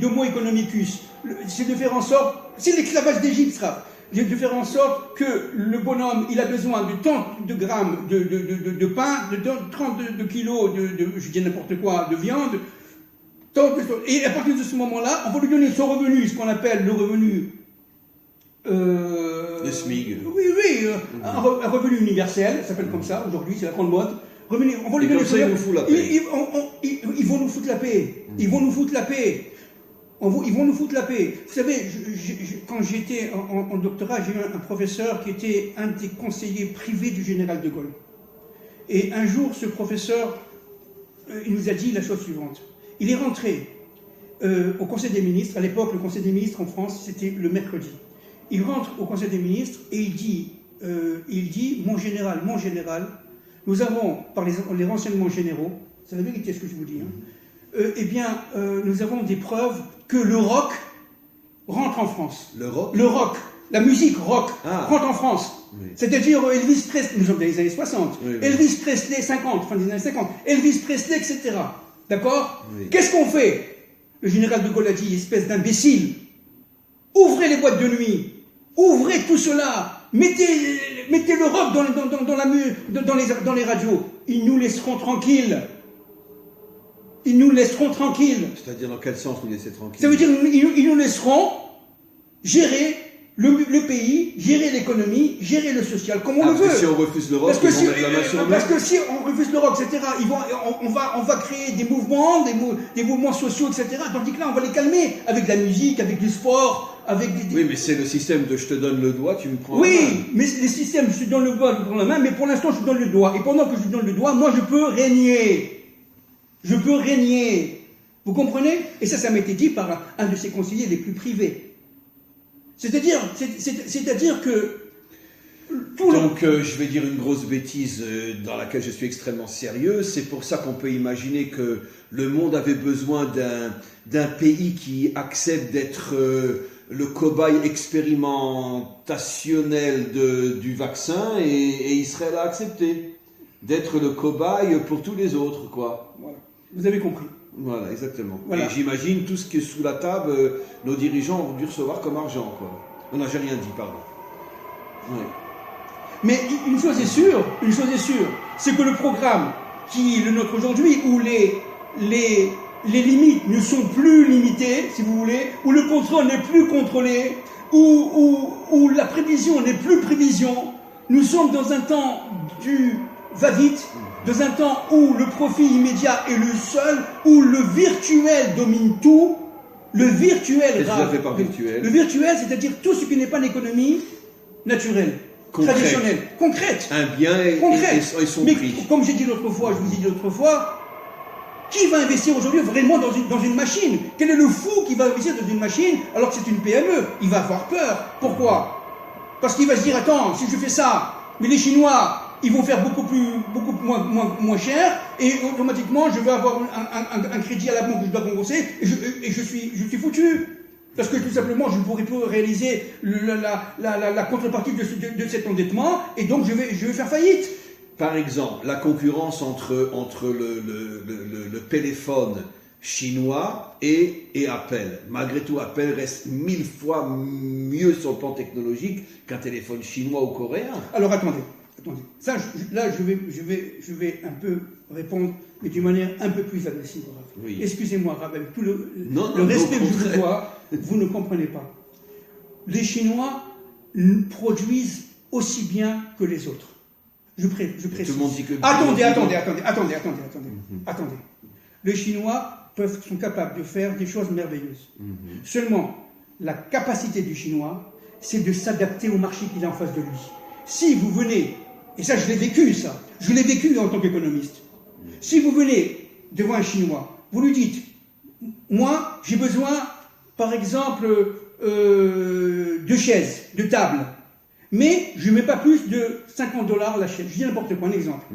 d'Homo economicus, c'est de faire en sorte, c'est l'esclavage d'Égypte, ça. De faire en sorte que le bonhomme, il a besoin de tant de grammes de pain, de 30 kilos je dis n'importe quoi, de viande, et à partir de ce moment-là, on va lui donner son revenu, ce qu'on appelle le revenu... le SMIC. Oui, un revenu universel, ça s'appelle comme ça, aujourd'hui, c'est la grande mode. On va lui donner ça, ils nous foutent la paix. Ils vont nous foutre la paix. Ils vont nous foutre la paix. Ils vont nous foutre la paix. Vous savez, quand j'étais en doctorat, j'ai eu un professeur qui était un des conseillers privés du général de Gaulle. Et un jour, ce professeur, il nous a dit la chose suivante. Il est rentré au Conseil des ministres. À l'époque, le Conseil des ministres en France, c'était le mercredi. Il rentre au Conseil des ministres et il dit, mon général, nous avons, par les renseignements généraux, c'est la vérité ce que je vous dis, nous avons des preuves que le rock rentre en France. Le rock? Le rock, la musique rock rentre en France. Oui. C'est-à-dire Elvis Presley, nous sommes dans les années 60, oui. Elvis Presley 50, fin des années 50, Elvis Presley, etc. D'accord? Oui. Qu'est-ce qu'on fait? Le général de Gaulle a dit, espèce d'imbécile, ouvrez les boîtes de nuit, ouvrez tout cela, mettez le rock dans les radios, ils nous laisseront tranquilles. ils nous laisseront tranquilles. C'est-à-dire dans quel sens nous laisser tranquilles? Ça veut dire qu'ils nous laisseront gérer le pays, gérer l'économie, gérer le social, comme on le veut. Si on refuse l'Europe, parce que si on refuse l'Europe, etc., on va créer des mouvements, des mouvements sociaux, etc., tandis que là, on va les calmer avec de la musique, avec du sport, avec des... Oui, mais c'est le système de je te donne le doigt, tu me prends la main. Oui, mais les systèmes, je te donne le doigt, je te prends la main, mais pour l'instant, je te donne le doigt. Et pendant que je te donne le doigt, moi, je peux régner. Je peux régner. Vous comprenez? Et ça m'a été dit par un de ses conseillers les plus privés. C'est-à-dire que... Donc, je vais dire une grosse bêtise dans laquelle je suis extrêmement sérieux. C'est pour ça qu'on peut imaginer que le monde avait besoin d'un pays qui accepte d'être le cobaye expérimentationnel du vaccin, et Israël a accepté d'être le cobaye pour tous les autres, quoi. Voilà. Vous avez compris. Voilà, exactement. Voilà. Et j'imagine tout ce qui est sous la table, nos dirigeants ont dû recevoir comme argent, quoi. Non, j'ai rien dit, pardon. Oui. Mais une chose est sûre, c'est que le programme qui est le nôtre aujourd'hui, où les limites ne sont plus limitées, si vous voulez, où le contrôle n'est plus contrôlé, où la prévision n'est plus prévision, nous sommes dans un temps du va-vite, dans un temps où le profit immédiat est le seul, où le virtuel domine tout. Le virtuel, le virtuel, c'est-à-dire tout ce qui n'est pas l'économie naturelle, traditionnelle, concrète. Un bien et son mais prix. Comme j'ai dit l'autre fois, je vous ai dit l'autre fois, qui va investir aujourd'hui vraiment dans une machine? Quel est le fou qui va investir dans une machine alors que c'est une PME? Il va avoir peur. Pourquoi? Parce qu'il va se dire, attends, si je fais ça, mais les Chinois, ils vont faire beaucoup moins cher, et automatiquement je vais avoir un crédit à la banque que je dois rembourser, et je suis foutu. Parce que tout simplement je ne pourrai plus réaliser la contrepartie de cet endettement, et donc je vais faire faillite. Par exemple, la concurrence entre le téléphone chinois et Apple. Malgré tout, Apple reste 1000 fois mieux sur le plan technologique qu'un téléphone chinois ou coréen. Alors attendez. Ça, je vais un peu répondre, mais d'une manière un peu plus agressive. Oui. Excusez-moi, Rav, avec tout le respect que je vous dois, vous ne comprenez pas. Les Chinois produisent aussi bien que les autres. Je précise. Tout le monde dit que... Attendez. Les Chinois sont capables de faire des choses merveilleuses. Seulement, la capacité du Chinois, c'est de s'adapter au marché qu'il a en face de lui. Si vous venez, et ça je l'ai vécu en tant qu'économiste, si vous venez devant un Chinois, vous lui dites, moi j'ai besoin par exemple de chaises, de tables, mais je ne mets pas plus de $50 la chaise, je dis n'importe quoi, un exemple.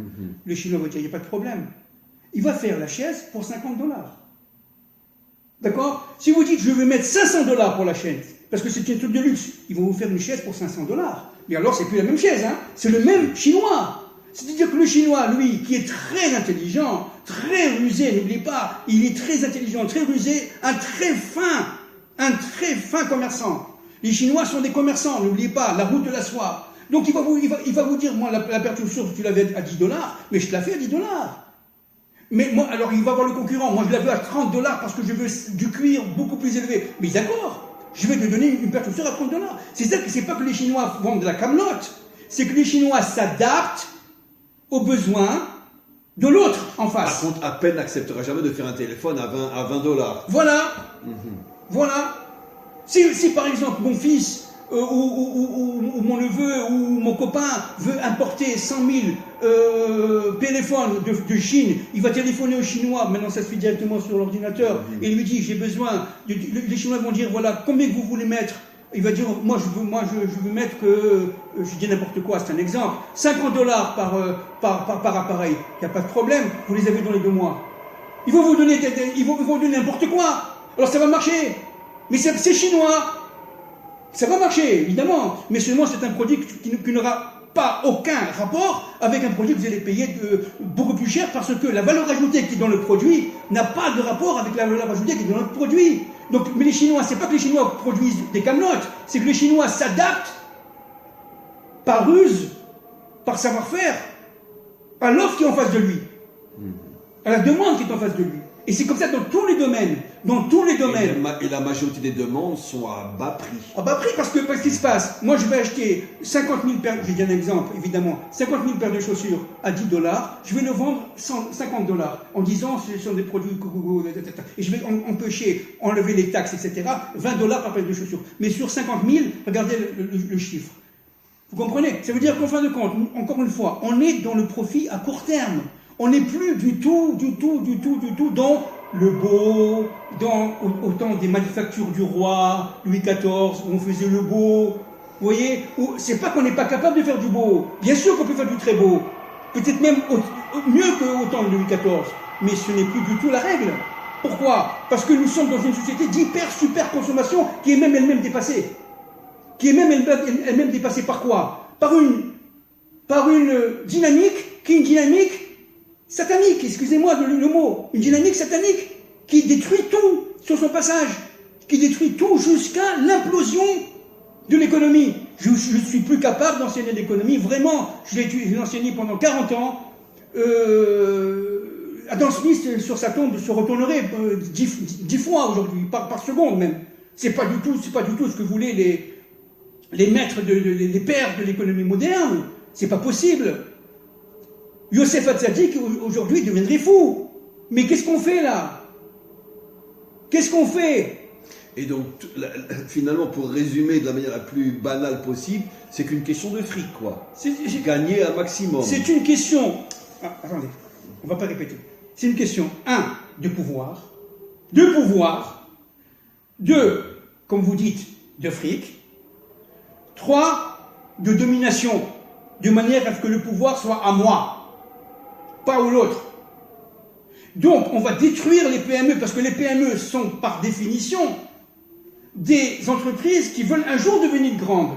Le Chinois va dire, il n'y a pas de problème. Il va faire la chaise pour $50. D'accord? Si vous dites, je vais mettre $500 pour la chaise, parce que c'est un truc de luxe, ils vont vous faire une chaise pour $500. Mais alors, c'est plus la même chaise, hein. C'est le même Chinois. C'est-à-dire que le Chinois, lui, qui est très intelligent, très rusé, n'oubliez pas, il est très intelligent, très rusé, un très fin commerçant. Les Chinois sont des commerçants, n'oubliez pas, la route de la soie. Donc il va vous dire, moi, la paire de chaussures, tu l'avais à $10, mais je te la fais à $10. Mais moi, alors il va voir le concurrent, moi je la veux à $30 parce que je veux du cuir beaucoup plus élevé. Mais d'accord. Je vais te donner une paire de chaussures à $30. C'est pas que les Chinois vendent de la camelote, c'est que les Chinois s'adaptent aux besoins de l'autre en face. Par contre, Apple n'acceptera jamais de faire un téléphone à $20. Voilà. Voilà. Si par exemple mon fils ou mon neveu ou mon copain veut importer 100 000 téléphones de Chine, il va téléphoner aux Chinois, maintenant ça se fait directement sur l'ordinateur, et il lui dit j'ai besoin, les Chinois vont dire voilà combien que vous voulez mettre, il va dire moi je veux mettre que, je dis n'importe quoi, c'est un exemple, $50 par appareil, il n'y a pas de problème, vous les avez dans les 2 mois. Ils vont vous donner n'importe quoi, alors ça va marcher, mais c'est chinois. Ça va marcher, évidemment, mais seulement c'est un produit qui n'aura pas aucun rapport avec un produit que vous allez payer beaucoup plus cher, parce que la valeur ajoutée qui est dans le produit n'a pas de rapport avec la valeur ajoutée qui est dans notre produit. Donc, mais les Chinois, c'est pas que les Chinois produisent des camelotes, c'est que les Chinois s'adaptent par ruse, par savoir-faire, à l'offre qui est en face de lui, à la demande qui est en face de lui. Et c'est comme ça dans tous les domaines. Dans tous les domaines. Et la majorité des demandes sont à bas prix. À bas prix, parce qu'il se passe. Moi, je vais acheter 50 000 paires, j'ai dit un exemple, évidemment, 50 000 paires de chaussures à 10 $. Je vais le vendre 50 $ en disant ce sont des produits, et je vais empêcher, enlever les taxes, etc. 20 $ par paire de chaussures. Mais sur 50 000, regardez le chiffre. Vous comprenez? Ça veut dire qu'en fin de compte, encore une fois, on est dans le profit à court terme. On n'est plus du tout dans le beau, au temps des manufactures du roi, Louis XIV, où on faisait le beau. Vous voyez? C'est pas qu'on n'est pas capable de faire du beau. Bien sûr qu'on peut faire du très beau. Peut-être même mieux qu'au temps de Louis XIV. Mais ce n'est plus du tout la règle. Pourquoi? Parce que nous sommes dans une société d'hyper-super consommation qui est même elle-même dépassée. Qui est même elle-même dépassée par quoi? Par une dynamique qui est une dynamique satanique, excusez-moi le mot, une dynamique satanique qui détruit tout sur son passage, qui détruit tout jusqu'à l'implosion de l'économie. Je ne suis plus capable d'enseigner l'économie, vraiment, je l'ai enseigné pendant 40 ans. Adam Smith, sur sa tombe, se retournerait 10 fois aujourd'hui, par seconde même. C'est pas du tout ce que voulaient les maîtres, les pères de l'économie moderne. C'est pas possible. Youssef Hatzadik, aujourd'hui, deviendrait fou. Mais qu'est-ce qu'on fait là? Qu'est-ce qu'on fait? Et donc, finalement, pour résumer de la manière la plus banale possible, c'est qu'une question de fric, quoi. Gagner un maximum. C'est une question... attendez, on va pas répéter. C'est une question, 1, de pouvoir. 2, comme vous dites, de fric. 3, de domination. De manière à ce que le pouvoir soit à moi. Pas ou l'autre. Donc, on va détruire les PME, parce que les PME sont, par définition, des entreprises qui veulent un jour devenir grandes.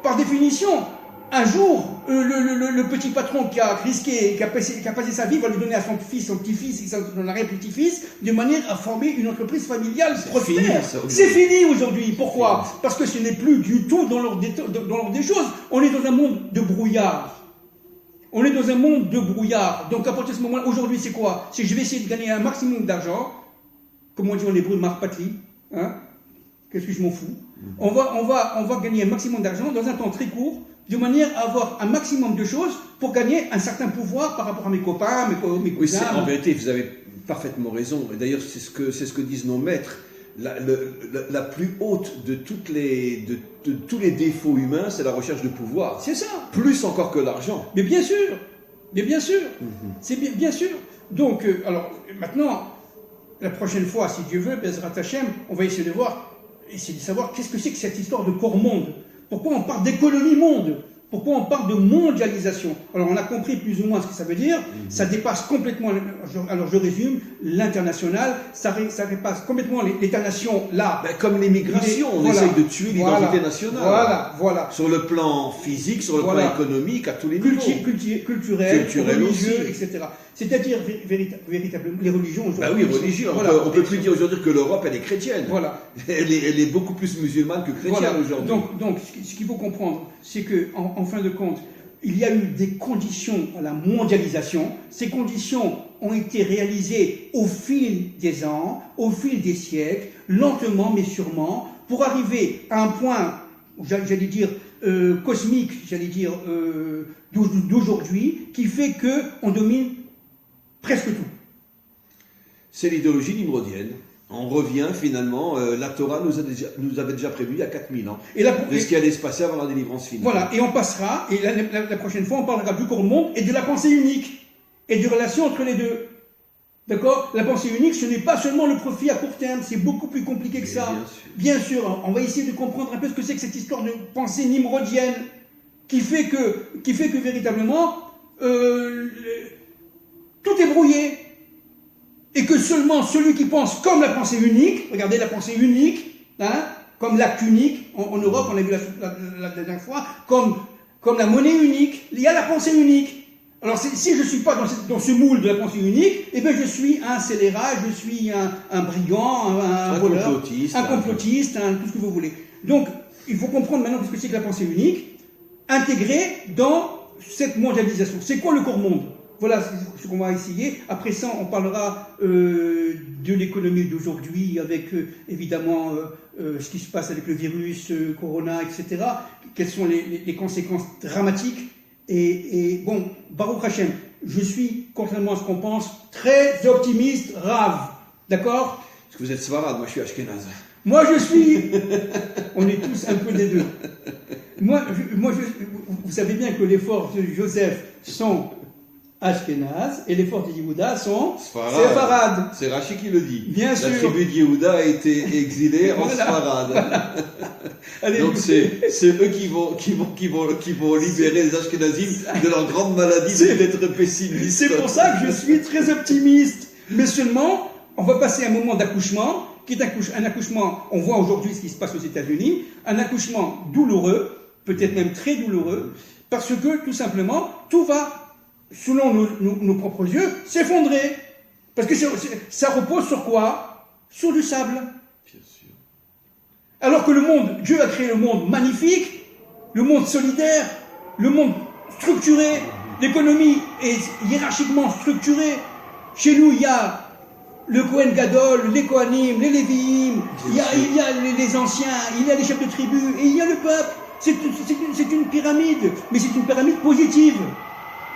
Par définition, un jour, le petit patron qui a risqué, qui a passé sa vie, va lui donner à son fils, son petit-fils, et son arrière-petit-fils, de manière à former une entreprise familiale prospère. C'est fini aujourd'hui. Pourquoi? Parce que ce n'est plus du tout dans l'ordre des choses. On est dans un monde de brouillard. Donc, à partir de ce moment-là, aujourd'hui, c'est quoi? C'est que je vais essayer de gagner un maximum d'argent. Comme on dit en hébreu, marpatli. Hein? Qu'est-ce que je m'en fous? On va gagner un maximum d'argent dans un temps très court, de manière à avoir un maximum de choses pour gagner un certain pouvoir par rapport à mes copains, mes cousins. Oui, en vérité, vous avez parfaitement raison. Et d'ailleurs, c'est ce que disent nos maîtres. La plus haute de tous les défauts humains, c'est la recherche de pouvoir. C'est ça. Plus encore que l'argent. Mais bien sûr. C'est bien sûr. Donc, alors, maintenant, la prochaine fois, si Dieu veut, Bezrat Hashem, on va essayer de savoir qu'est-ce que c'est que cette histoire de corps monde. Pourquoi on parle d'économie monde? Pourquoi on parle de mondialisation? Alors, on a compris plus ou moins ce que ça veut dire. Ça dépasse complètement, alors je résume, l'international. Ça dépasse complètement l'État-nation, là. Ben, comme l'immigration, on essaye de tuer l'identité nationale. Voilà. Sur le plan physique, sur le plan économique, à tous les niveaux. Culturel religieux, aussi. etc. C'est-à-dire, véritablement, les religions aujourd'hui. Ben oui, religion. On ne peut plus dire aujourd'hui que l'Europe, elle est chrétienne. Voilà. Elle est beaucoup plus musulmane que chrétienne aujourd'hui. Donc, ce qu'il faut comprendre, c'est qu'en fin de compte, il y a eu des conditions à la mondialisation. Ces conditions ont été réalisées au fil des ans, au fil des siècles, lentement mais sûrement, pour arriver à un point, j'allais dire, cosmique, d'aujourd'hui, qui fait qu'on domine presque tout. C'est l'idéologie nimrodienne. On revient finalement, la Torah nous avait déjà prévu il y a 4000 ans de ce qui allait se passer avant la délivrance finale. Voilà, et on passera, et la prochaine fois on parlera du corps monde et de la pensée unique, et de relation entre les deux. D'accord? La pensée unique, ce n'est pas seulement le profit à court terme, c'est beaucoup plus compliqué que ça. Bien sûr, on va essayer de comprendre un peu ce que c'est que cette histoire de pensée nimrodienne, qui fait que véritablement, tout est brouillé. Et que seulement celui qui pense comme la pensée unique, regardez la pensée unique, hein, comme l'acte unique, en Europe, on l'a vu la dernière fois, comme la monnaie unique, il y a la pensée unique. Alors si je ne suis pas dans ce moule de la pensée unique, eh bien je suis un scélérat, je suis un brigand, un voleur, un complotiste, tout ce que vous voulez. Donc il faut comprendre maintenant ce que c'est que la pensée unique, intégrée dans cette mondialisation. C'est quoi le corps monde? voilà ce qu'on va essayer. Après ça, on parlera de l'économie d'aujourd'hui, avec évidemment ce qui se passe avec le virus, Corona, etc. Quelles sont les conséquences dramatiques. Et bon, Baruch Hashem, je suis, contrairement à ce qu'on pense, très optimiste, Rav. D'accord? Parce que vous êtes Sfarad, moi je suis Ashkenaz. Moi je suis... On est tous un peu des deux. Vous savez bien que les forces de Joseph sont Ashkenaz et les forces de Yehuda sont Sfarad. C'est Rachi qui le dit. Bien sûr. La tribu de Yehuda a été exilée en Sfarad. Voilà. Allez, donc c'est eux qui vont libérer les Ashkenazim de leur grande maladie d'être pessimistes. C'est pour ça que je suis très optimiste. Mais seulement, on va passer un moment d'accouchement, qui est un accouchement, on voit aujourd'hui ce qui se passe aux États-Unis, un accouchement douloureux, peut-être même très douloureux, parce que tout simplement, tout va, selon nos propres yeux, s'effondrer. Parce que ça repose sur quoi? Sur du sable. Bien sûr. Alors que le monde, Dieu a créé le monde magnifique, le monde solidaire, le monde structuré, l'économie est hiérarchiquement structurée. Chez nous, il y a le Kohen Gadol, les Kohanim, les Lévi'im, il y a les anciens, il y a les chefs de tribu, et il y a le peuple. C'est une pyramide, mais c'est une pyramide positive.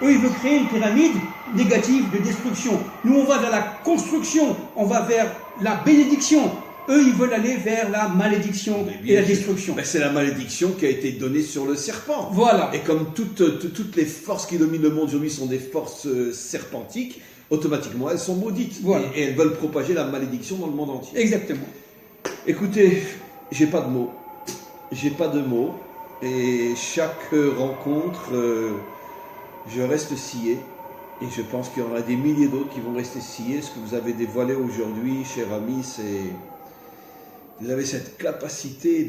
Eux, ils veulent créer une pyramide négative de destruction. Nous, on va vers la construction, on va vers la bénédiction. Eux, ils veulent aller vers la malédiction et la destruction. Ben, c'est la malédiction qui a été donnée sur le serpent. Voilà. Et comme toutes les forces qui dominent le monde aujourd'hui sont des forces serpentiques, automatiquement, elles sont maudites. Voilà. Et elles veulent propager la malédiction dans le monde entier. Exactement. Écoutez, j'ai pas de mots. J'ai pas de mots. Et chaque rencontre, je reste scié. Et je pense qu'il y en a des milliers d'autres qui vont rester sciés. Ce que vous avez dévoilé aujourd'hui, cher ami, c'est... Vous avez cette capacité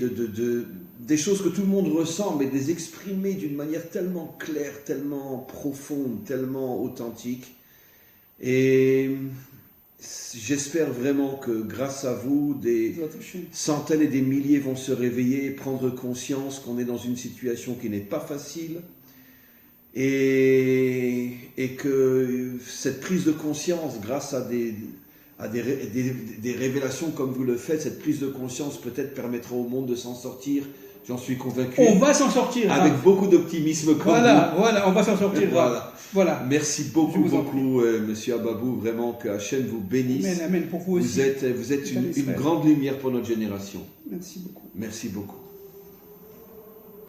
des choses que tout le monde ressent, mais de les exprimer d'une manière tellement claire, tellement profonde, tellement authentique. Et j'espère vraiment que grâce à vous, des centaines et des milliers vont se réveiller et prendre conscience qu'on est dans une situation qui n'est pas facile. Et que cette prise de conscience, grâce à des révélations comme vous le faites, cette prise de conscience peut-être permettra au monde de s'en sortir. J'en suis convaincu. On va s'en sortir. Avec beaucoup d'optimisme comme vous. Voilà, on va s'en sortir. Voilà. Merci beaucoup, Monsieur Ababou. Vraiment, que Hachem vous bénisse. Amen, pour vous aussi. Vous êtes une grande lumière pour notre génération. Merci beaucoup. Merci beaucoup.